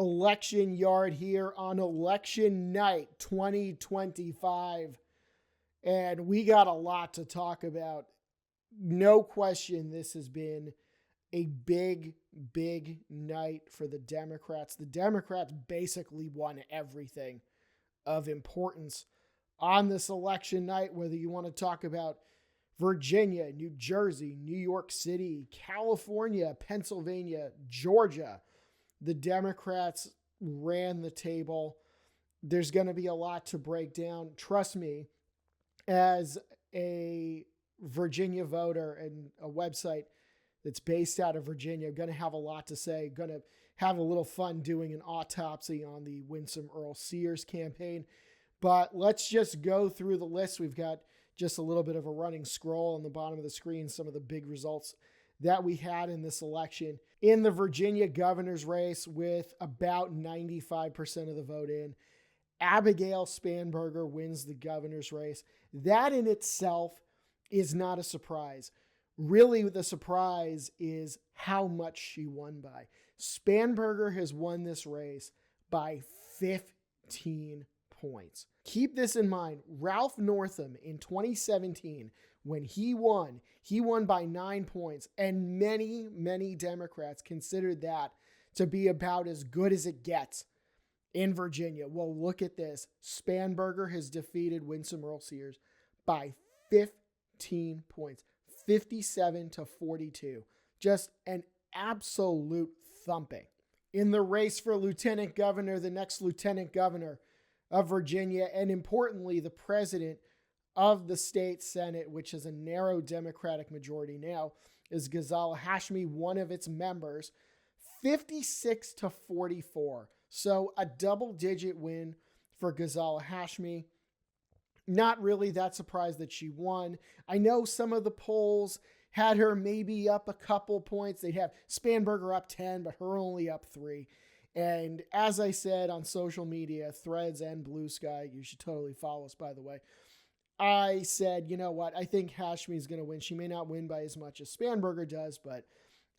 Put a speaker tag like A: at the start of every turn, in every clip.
A: election yard here on election night 2025. And we got a lot to talk about. No question, this has been a big, big night for the Democrats. The Democrats basically won everything of importance on this election night, whether you want to talk about Virginia, New Jersey, New York City, California, Pennsylvania, Georgia. The Democrats ran the table. There's going to be a lot to break down. Trust me, as a Virginia voter and a website that's based out of Virginia, going to have a lot to say, going to have a little fun doing an autopsy on the Winsome Earl Sears campaign. But let's just go through the list. We've got just a little bit of a running scroll on the bottom of the screen, some of the big results that we had in this election. In the Virginia governor's race, with about 95% of the vote in, Abigail Spanberger wins the governor's race. That in itself is not a surprise. Really, the surprise is how much she won by. Spanberger has won this race by 15 points. Keep this in mind. Ralph Northam in 2017, when he won by 9 points, and many, many Democrats considered that to be about as good as it gets in Virginia. Well, look at this. Spanberger has defeated Winsome Earl Sears by 15 points, 57-42. Just an absolute thumping. In the race for lieutenant governor, the next lieutenant governor of Virginia, and importantly, the president of the state Senate, which is a narrow Democratic majority now, is Ghazala Hashmi, one of its members, 56-44. So a double-digit win for Ghazala Hashmi. Not really that surprised that she won. I know some of the polls had her maybe up a couple points. They'd have Spanberger up 10, but her only up 3. And as I said on social media, Threads and Blue Sky, you should totally follow us, by the way, I said, you know what, I think Hashmi is going to win. She may not win by as much as Spanberger does, but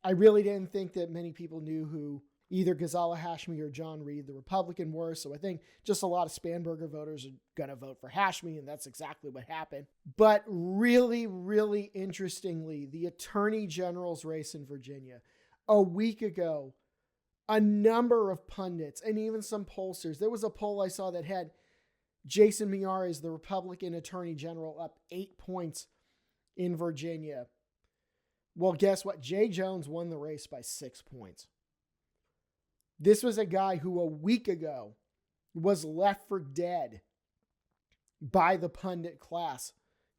A: I really didn't think that many people knew who either Ghazala Hashmi or John Reed, the Republican, were. So I think just a lot of Spanberger voters are going to vote for Hashmi, and that's exactly what happened. But really, really interestingly, the Attorney General's race in Virginia, a week ago, a number of pundits and even some pollsters, there was a poll I saw that had Jason Miyares, the Republican Attorney General, up 8 points in Virginia. Well, guess what? Jay Jones won the race by 6 points. This was a guy who a week ago was left for dead by the pundit class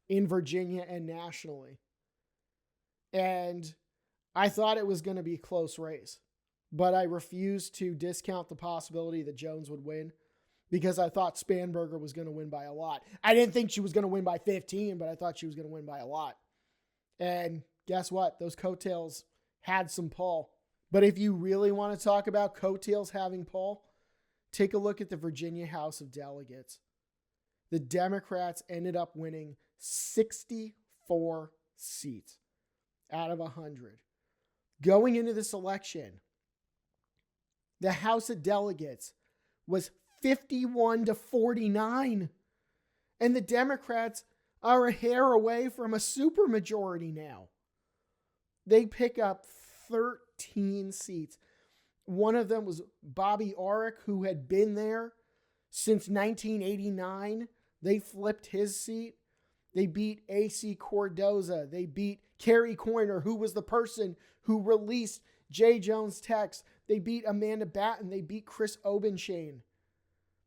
A: in Virginia and nationally. And I thought it was going to be a close race, but I refused to discount the possibility that Jones would win because I thought Spanberger was going to win by a lot. I didn't think she was going to win by 15, but I thought she was going to win by a lot. And guess what? Those coattails had some pull. But if you really want to talk about coattails having pull, take a look at the Virginia House of Delegates. The Democrats ended up winning 64 seats out of 100. Going into this election, the House of Delegates was 51-49. And the Democrats are a hair away from a supermajority now. They pick up 13 seats. One of them was Bobby Orrick, who had been there since 1989. They flipped his seat. They beat A.C. Cordoza. They beat Kerry Coyner, who was the person who released Jay Jones' text. They beat Amanda Batten. They beat Chris Obenchain.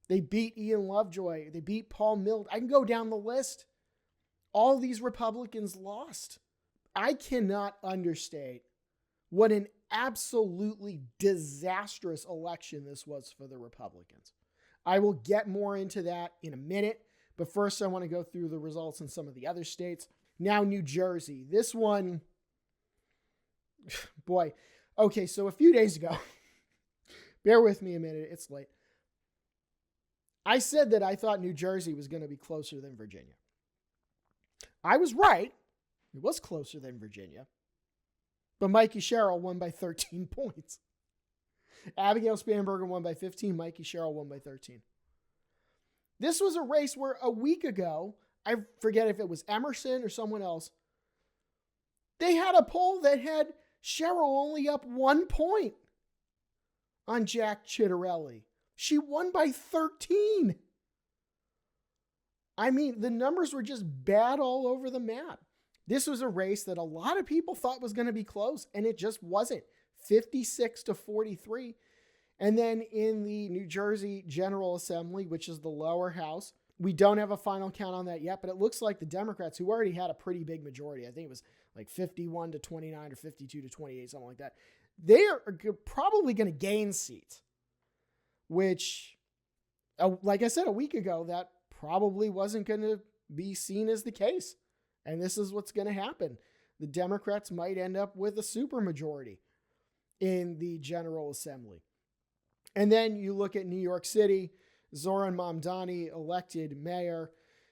A: They beat Ian Lovejoy. They beat Paul Mild. I can go down the list. All these Republicans lost. I cannot understate what an absolutely disastrous election this was for the Republicans. I will get more into that in a minute, but first I want to go through the results in some of the other states. Now, New Jersey. This one, boy. Okay, so a few days ago, bear with me a minute, it's late. I said that I thought New Jersey was going to be closer than Virginia. I was right. It was closer than Virginia. But Mikey Sherrill won by 13 points. Abigail Spanberger won by 15. Mikey Sherrill won by 13. This was a race where a week ago, I forget if it was Emerson or someone else, they had a poll that had Sherrill only up 1 point on Jack Chitterelli. She won by 13. I mean, the numbers were just bad all over the map. This was a race that a lot of people thought was going to be close, and it just wasn't. 56-43. And then in the New Jersey General Assembly, which is the lower house, we don't have a final count on that yet, but it looks like the Democrats, who already had a pretty big majority, I think it was like 51-29 or 52-28, something like that, they are probably going to gain seats, which, like I said a week ago, that probably wasn't going to be seen as the case. And this is what's going to happen. The Democrats might end up with a supermajority in the General Assembly. And then you look at New York City, Zoran Mamdani elected mayor.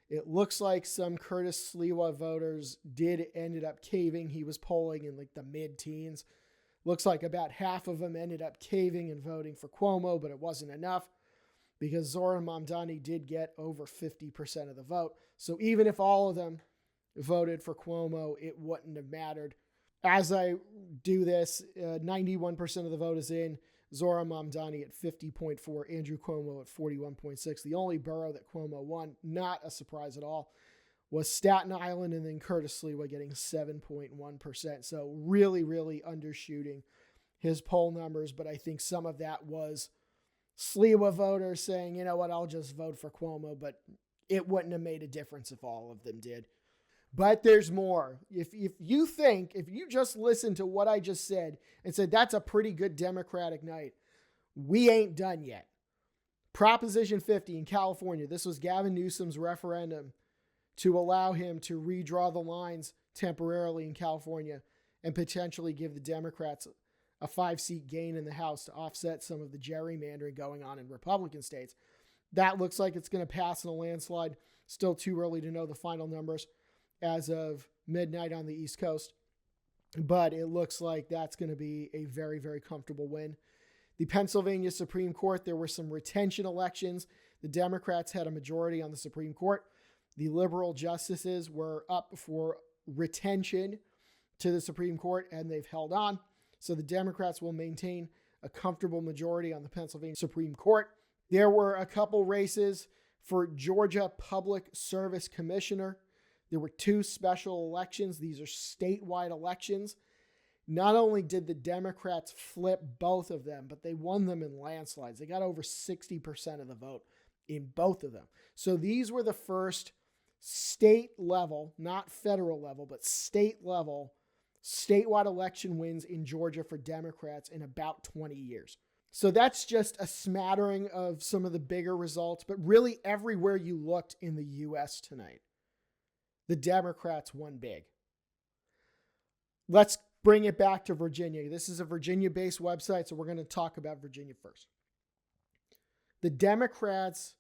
A: It looks like some Curtis Sliwa voters ended up caving. He was polling in like the mid-teens. Looks like about half of them ended up caving and voting for Cuomo, but it wasn't enough because Zoran Mamdani did get over 50% of the vote. So even if all of them voted for Cuomo, it wouldn't have mattered. As I do this, 91% of the vote is in. Zoran Mamdani at 50.4, Andrew Cuomo at 41.6. The only borough that Cuomo won, not a surprise at all, was Staten Island, and then Curtis Sliwa getting 7.1%. So really, really undershooting his poll numbers. But I think some of that was Sliwa voters saying, you know what, I'll just vote for Cuomo, but it wouldn't have made a difference if all of them did. But there's more. If you just listen to what I just said and said that's a pretty good Democratic night, we ain't done yet. Proposition 50 in California. This was Gavin Newsom's referendum to allow him to redraw the lines temporarily in California and potentially give the Democrats a 5-seat gain in the House to offset some of the gerrymandering going on in Republican states. That looks like it's going to pass in a landslide. Still too early to know the final numbers as of midnight on the East Coast. But it looks like that's going to be a very, very comfortable win. The Pennsylvania Supreme Court, there were some retention elections. The Democrats had a majority on the Supreme Court. The liberal justices were up for retention to the Supreme Court, and they've held on. So the Democrats will maintain a comfortable majority on the Pennsylvania Supreme Court. There were a couple races for Georgia Public Service Commissioner. There were 2 special elections. These are statewide elections. Not only did the Democrats flip both of them, but they won them in landslides. They got over 60% of the vote in both of them. So these were the first state level, not federal level, but state level, statewide election wins in Georgia for Democrats in about 20 years. So that's just a smattering of some of the bigger results, but really everywhere you looked in the U.S. tonight, the Democrats won big. Let's bring it back to Virginia. This is a Virginia-based website, so we're going to talk about Virginia first. The Democrats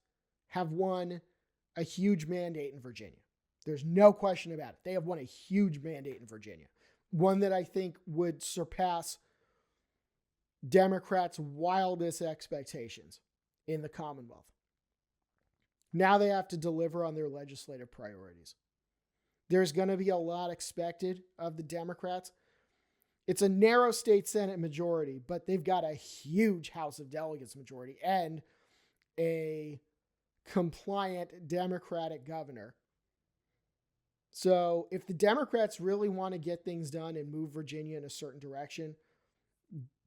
A: have won a huge mandate in Virginia. There's no question about it. They have won a huge mandate in Virginia. One that I think would surpass Democrats' wildest expectations in the Commonwealth. Now they have to deliver on their legislative priorities. There's going to be a lot expected of the Democrats. It's a narrow state Senate majority, but they've got a huge House of Delegates majority and a compliant Democratic governor. So if the Democrats really want to get things done and move Virginia in a certain direction,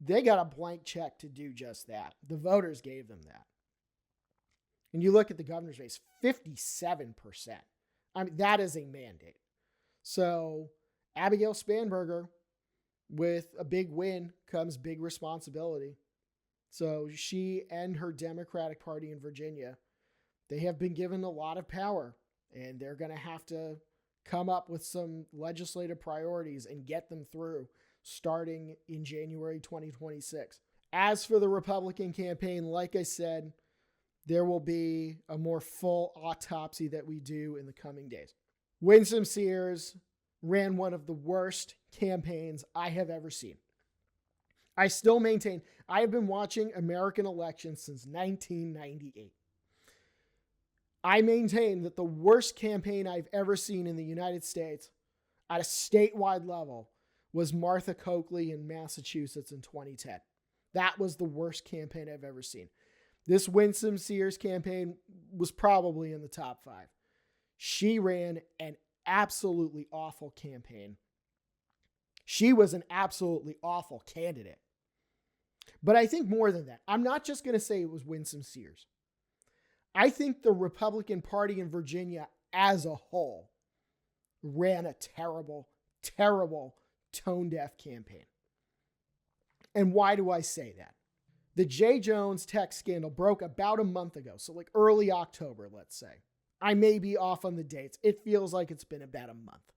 A: they got a blank check to do just that. The voters gave them that. And you look at the governor's race, 57%. I mean, that is a mandate. So Abigail Spanberger, with a big win comes big responsibility. So she and her Democratic Party in Virginia, they have been given a lot of power, and they're going to have to come up with some legislative priorities and get them through starting in January 2026. As for the Republican campaign, like I said, there will be a more full autopsy that we do in the coming days. Winsome Sears ran one of the worst campaigns I have ever seen. I still maintain I have been watching American elections since 1998. I maintain that the worst campaign I've ever seen in the United States at a statewide level was Martha Coakley in Massachusetts in 2010. That was the worst campaign I've ever seen. This Winsome Sears campaign was probably in the top 5. She ran an absolutely awful campaign. She was an absolutely awful candidate. But I think more than that. I'm not just going to say it was Winsome Sears. I think the Republican Party in Virginia as a whole ran a terrible, terrible, tone-deaf campaign. And why do I say that? The J. Jones text scandal broke about a month ago, so like early October, let's say. I may be off on the dates. It feels like it's been about a month.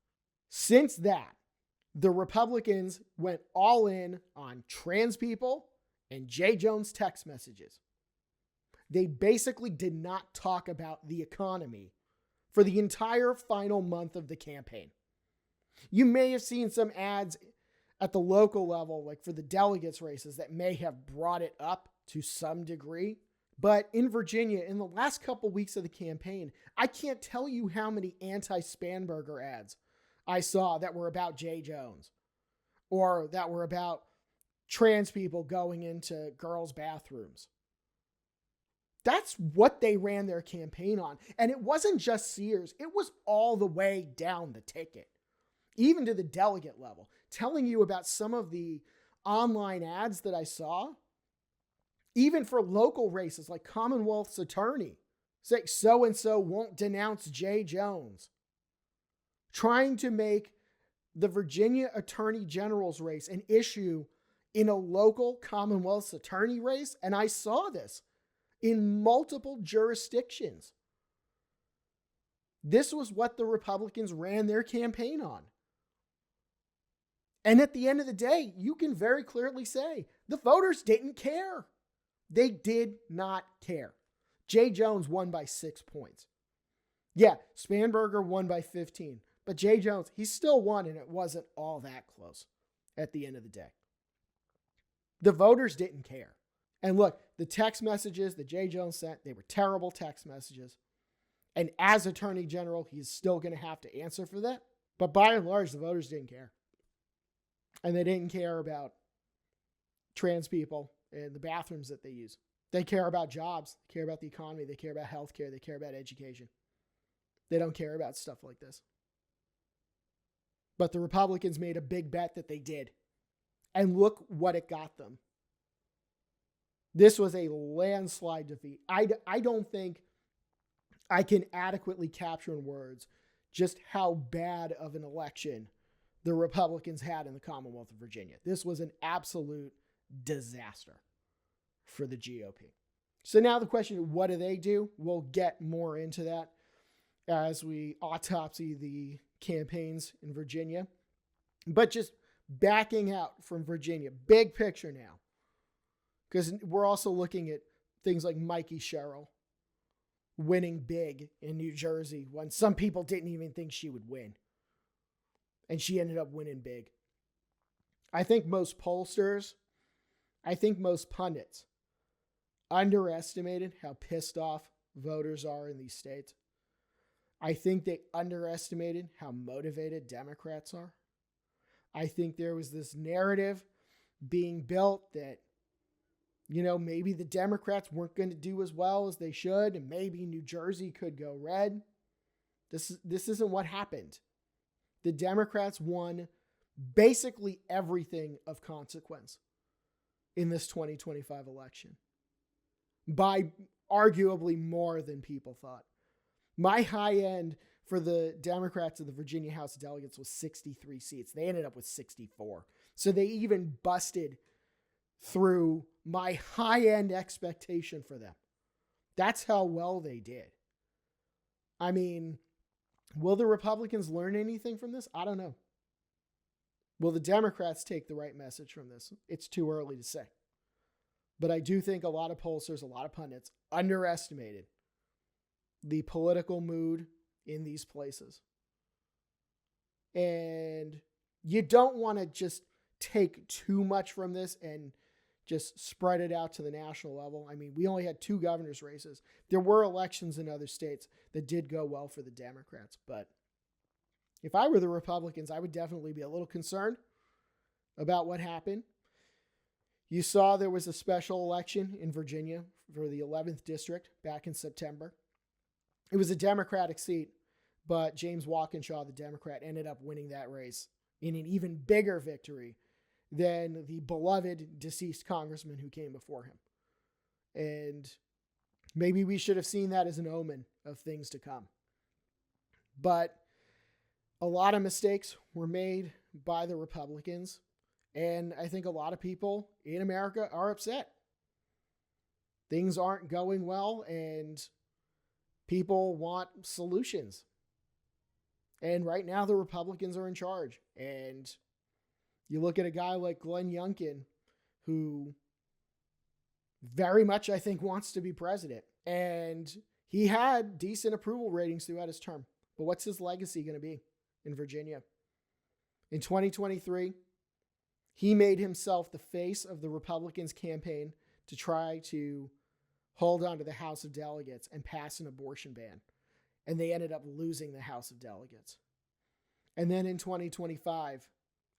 A: Since that, the Republicans went all in on trans people and J. Jones text messages. They basically did not talk about the economy for the entire final month of the campaign. You may have seen some ads at the local level, like for the delegates races, that may have brought it up to some degree. But in Virginia, in the last couple weeks of the campaign, I can't tell you how many anti-Spanberger ads I saw that were about J. Jones or that were about trans people going into girls' bathrooms. That's what they ran their campaign on. And it wasn't just Sears. It was all the way down the ticket, even to the delegate level, telling you about some of the online ads that I saw, even for local races like Commonwealth's attorney, say so-and-so won't denounce J. Jones, trying to make the Virginia Attorney General's race an issue in a local Commonwealth's attorney race. And I saw this in multiple jurisdictions. This was what the Republicans ran their campaign on. And at the end of the day, you can very clearly say the voters didn't care. They did not care. J. Jones won by 6 points. Yeah, Spanberger won by 15. But J. Jones, he still won, and it wasn't all that close at the end of the day. The voters didn't care. And look, the text messages that J. Jones sent, they were terrible text messages. And as Attorney General, he's still going to have to answer for that. But by and large, the voters didn't care. And they didn't care about trans people and the bathrooms that they use. They care about jobs. They care about the economy. They care about healthcare. They care about education. They don't care about stuff like this. But the Republicans made a big bet that they did. And look what it got them. This was a landslide defeat. I don't think I can adequately capture in words just how bad of an election the Republicans had in the Commonwealth of Virginia. This was an absolute disaster for the GOP. So now the question, what do they do? We'll get more into that as we autopsy the campaigns in Virginia. But just backing out from Virginia, big picture now, because we're also looking at things like Mikey Sherrill winning big in New Jersey when some people didn't even think she would win. And she ended up winning big. I think most pollsters, I think most pundits underestimated how pissed off voters are in these states. I think they underestimated how motivated Democrats are. I think there was this narrative being built that, you know, maybe the Democrats weren't going to do as well as they should, and maybe New Jersey could go red. This isn't what happened. The Democrats won basically everything of consequence in this 2025 election by arguably more than people thought. My high end for the Democrats in the Virginia House of Delegates was 63 seats. They ended up with 64. So they even busted through my high-end expectation for them. That's how well they did. I mean, will the Republicans learn anything from this? I don't know. Will the Democrats take the right message from this? It's too early to say. But I do think a lot of pollsters, a lot of pundits underestimated the political mood in these places. And you don't want to just take too much from this and just spread it out to the national level. I mean, we only had 2 governor's races. There were elections in other states that did go well for the Democrats. But if I were the Republicans, I would definitely be a little concerned about what happened. You saw there was a special election in Virginia for the 11th district back in September. It was a Democratic seat, but James Walkinshaw, the Democrat, ended up winning that race in an even bigger victory than the beloved deceased congressman who came before him. And maybe we should have seen that as an omen of things to come. But a lot of mistakes were made by the Republicans, and I think a lot of people in America are upset. Things aren't going well, and people want solutions. And right now, the Republicans are in charge. And you look at a guy like Glenn Youngkin, who very much, I think, wants to be president. And he had decent approval ratings throughout his term. But what's his legacy going to be in Virginia? In 2023, he made himself the face of the Republicans' campaign to try to hold on to the House of Delegates and pass an abortion ban. And they ended up losing the House of Delegates. And then in 2025,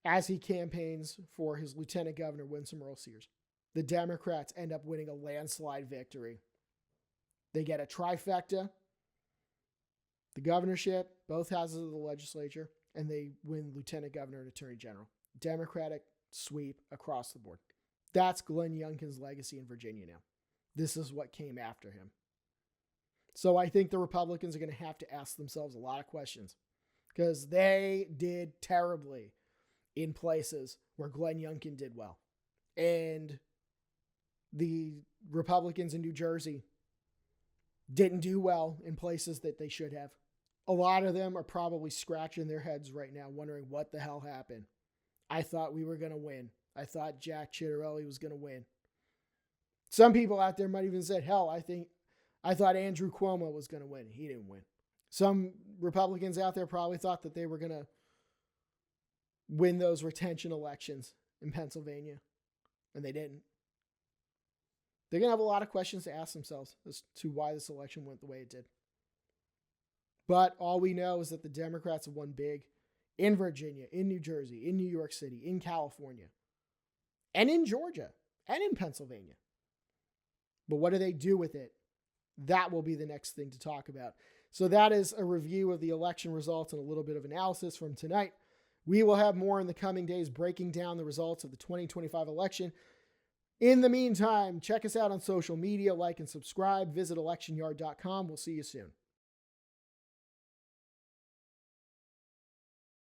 A: as he campaigns for his lieutenant governor, Winsome Earl-Sears, the Democrats end up winning a landslide victory. They get a trifecta, the governorship, both houses of the legislature, and they win lieutenant governor and attorney general. Democratic sweep across the board. That's Glenn Youngkin's legacy in Virginia now. This is what came after him. So I think the Republicans are going to have to ask themselves a lot of questions, because they did terribly in places where Glenn Youngkin did well. And the Republicans in New Jersey didn't do well in places that they should have. A lot of them are probably scratching their heads right now, wondering what the hell happened. I thought we were going to win. I thought Jack Ciattarelli was going to win. Some people out there might even said, hell, I thought Andrew Cuomo was going to win. He didn't win. Some Republicans out there probably thought that they were going to win those retention elections in Pennsylvania, and they didn't. They're going to have a lot of questions to ask themselves as to why this election went the way it did. But all we know is that the Democrats have won big in Virginia, in New Jersey, in New York City, in California, and in Georgia, and in Pennsylvania. But what do they do with it? That will be the next thing to talk about. So that is a review of the election results and a little bit of analysis from tonight. We will have more in the coming days breaking down the results of the 2025 election. In the meantime, check us out on social media, like and subscribe, visit electionyard.com. We'll see you soon.